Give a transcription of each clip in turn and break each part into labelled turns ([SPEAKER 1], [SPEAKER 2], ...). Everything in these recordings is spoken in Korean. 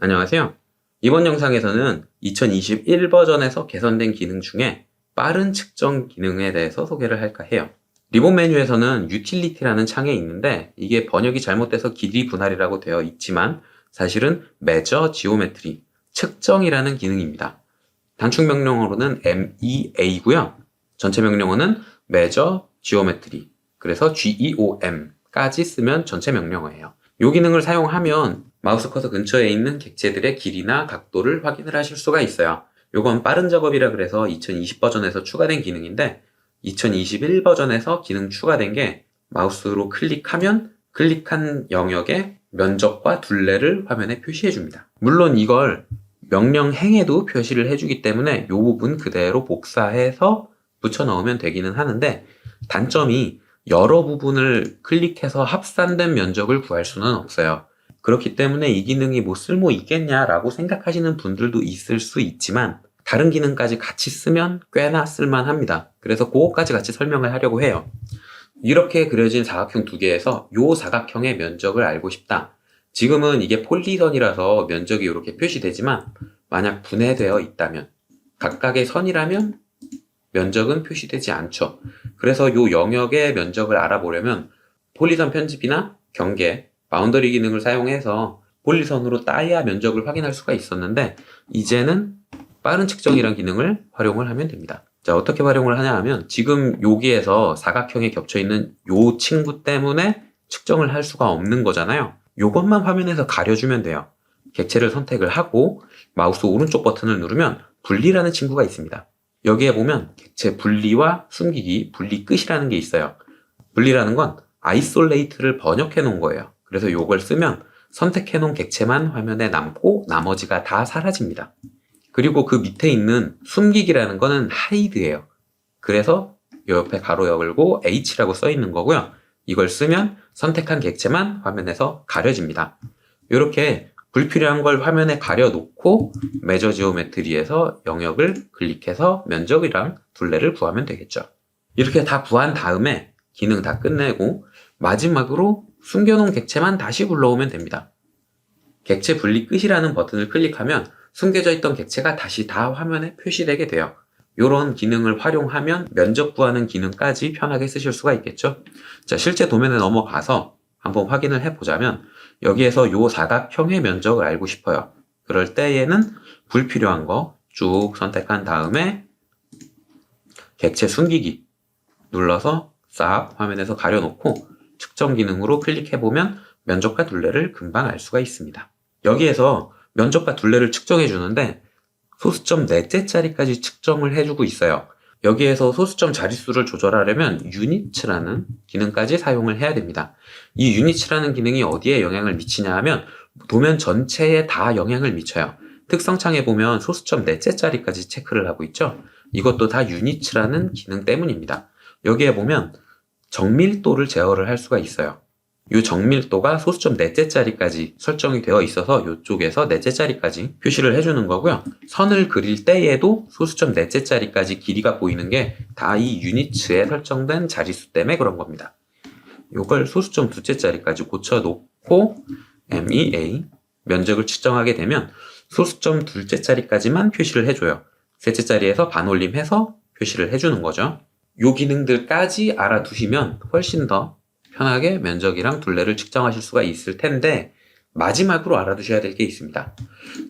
[SPEAKER 1] 안녕하세요. 이번 영상에서는 2021 버전에서 개선된 기능 중에 빠른 측정 기능에 대해서 소개를 할까 해요. 리본 메뉴에서는 유틸리티라는 창에 있는데 이게 번역이 잘못돼서 길이 분할이라고 되어 있지만 사실은 measure geometry, 측정이라는 기능입니다. 단축 명령어로는 MEA고요. 전체 명령어는 measure geometry, 그래서 GEOM까지 쓰면 전체 명령어예요. 이 기능을 사용하면 마우스 커서 근처에 있는 객체들의 길이나 각도를 확인을 하실 수가 있어요. 이건 빠른 작업이라 그래서 2020 버전에서 추가된 기능인데 2021 버전에서 기능 추가된 게 마우스로 클릭하면 클릭한 영역의 면적과 둘레를 화면에 표시해 줍니다. 물론 이걸 명령행에도 표시를 해주기 때문에 이 부분 그대로 복사해서 붙여 넣으면 되기는 하는데 단점이 여러 부분을 클릭해서 합산된 면적을 구할 수는 없어요. 그렇기 때문에 이 기능이 뭐 쓸모 있겠냐라고 생각하시는 분들도 있을 수 있지만 다른 기능까지 같이 쓰면 꽤나 쓸만합니다. 그래서 그거까지 같이 설명을 하려고 해요. 이렇게 그려진 사각형 두 개에서 이 사각형의 면적을 알고 싶다. 지금은 이게 폴리선이라서 면적이 이렇게 표시되지만 만약 분해되어 있다면 각각의 선이라면 면적은 표시되지 않죠. 그래서 이 영역의 면적을 알아보려면 폴리선 편집이나 경계, 바운더리 기능을 사용해서 폴리선으로 따야 면적을 확인할 수가 있었는데 이제는 빠른 측정이라는 기능을 활용을 하면 됩니다. 자, 어떻게 활용을 하냐 하면 지금 여기에서 사각형에 겹쳐있는 요 친구 때문에 측정을 할 수가 없는 거잖아요. 요것만 화면에서 가려주면 돼요. 객체를 선택을 하고 마우스 오른쪽 버튼을 누르면 분리라는 친구가 있습니다. 여기에 보면 객체 분리와 숨기기, 분리 끝이라는 게 있어요. 분리라는 건 isolate를 번역해 놓은 거예요. 그래서 이걸 쓰면 선택해 놓은 객체만 화면에 남고 나머지가 다 사라집니다. 그리고 그 밑에 있는 숨기기라는 거는 hide예요. 그래서 이 옆에 가로 열고 h라고 써 있는 거고요. 이걸 쓰면 선택한 객체만 화면에서 가려집니다. 이렇게 불필요한 걸 화면에 가려놓고 measure geometry에서 영역을 클릭해서 면적이랑 둘레를 구하면 되겠죠. 이렇게 다 구한 다음에 기능 다 끝내고 마지막으로 숨겨놓은 객체만 다시 불러오면 됩니다. 객체 분리 끝이라는 버튼을 클릭하면 숨겨져 있던 객체가 다시 다 화면에 표시되게 돼요. 이런 기능을 활용하면 면적 구하는 기능까지 편하게 쓰실 수가 있겠죠. 자, 실제 도면에 넘어가서 한번 확인을 해보자면 여기에서 이 사각형의 면적을 알고 싶어요. 그럴 때에는 불필요한 거 쭉 선택한 다음에 객체 숨기기 눌러서 싹 화면에서 가려놓고 측정 기능으로 클릭해보면 면적과 둘레를 금방 알 수가 있습니다. 여기에서 면적과 둘레를 측정해 주는데 소수점 넷째 자리까지 측정을 해주고 있어요. 여기에서 소수점 자릿수를 조절하려면 unit라는 기능까지 사용을 해야 됩니다. 이 unit라는 기능이 어디에 영향을 미치냐 하면 도면 전체에 다 영향을 미쳐요. 특성창에 보면 소수점 넷째 자리까지 체크를 하고 있죠. 이것도 다 unit라는 기능 때문입니다. 여기에 보면 정밀도를 제어를 할 수가 있어요. 이 정밀도가 소수점 넷째 자리까지 설정이 되어 있어서 이쪽에서 넷째 자리까지 표시를 해주는 거고요. 선을 그릴 때에도 소수점 넷째 자리까지 길이가 보이는 게 다 이 유니츠에 설정된 자릿수 때문에 그런 겁니다. 이걸 소수점 둘째 자리까지 고쳐놓고 MEA 면적을 측정하게 되면 소수점 둘째 자리까지만 표시를 해줘요. 셋째 자리에서 반올림해서 표시를 해주는 거죠. 이 기능들까지 알아두시면 훨씬 더 편하게 면적이랑 둘레를 측정하실 수가 있을 텐데 마지막으로 알아두셔야 될 게 있습니다.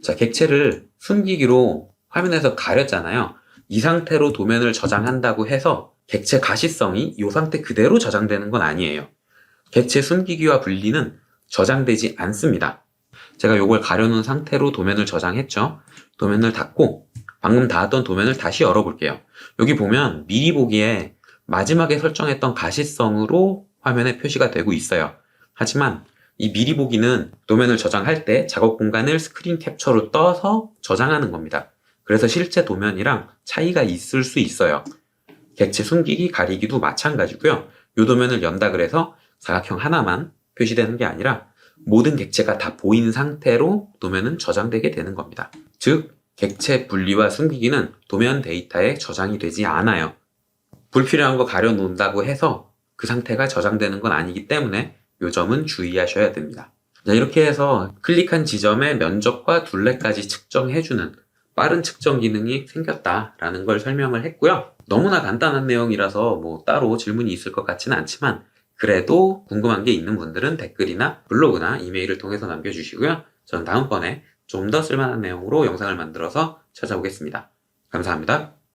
[SPEAKER 1] 자, 객체를 숨기기로 화면에서 가렸잖아요. 이 상태로 도면을 저장한다고 해서 객체 가시성이 이 상태 그대로 저장되는 건 아니에요. 객체 숨기기와 분리는 저장되지 않습니다. 제가 이걸 가려놓은 상태로 도면을 저장했죠. 도면을 닫고 방금 닫았던 도면을 다시 열어볼게요. 여기 보면 미리 보기에 마지막에 설정했던 가시성으로 화면에 표시가 되고 있어요. 하지만 이 미리 보기는 도면을 저장할 때 작업 공간을 스크린 캡처로 떠서 저장하는 겁니다. 그래서 실제 도면이랑 차이가 있을 수 있어요. 객체 숨기기, 가리기도 마찬가지고요. 이 도면을 연다 그래서 사각형 하나만 표시되는 게 아니라 모든 객체가 다 보이는 상태로 도면은 저장되게 되는 겁니다. 즉, 객체 분리와 숨기기는 도면 데이터에 저장이 되지 않아요. 불필요한 거 가려놓는다고 해서 그 상태가 저장되는 건 아니기 때문에 이 점은 주의하셔야 됩니다. 자, 이렇게 해서 클릭한 지점의 면적과 둘레까지 측정해주는 빠른 측정 기능이 생겼다라는 걸 설명을 했고요. 너무나 간단한 내용이라서 뭐 따로 질문이 있을 것 같지는 않지만 그래도 궁금한 게 있는 분들은 댓글이나 블로그나 이메일을 통해서 남겨주시고요. 전 다음번에 좀 더 쓸만한 내용으로 영상을 만들어서 찾아오겠습니다. 감사합니다.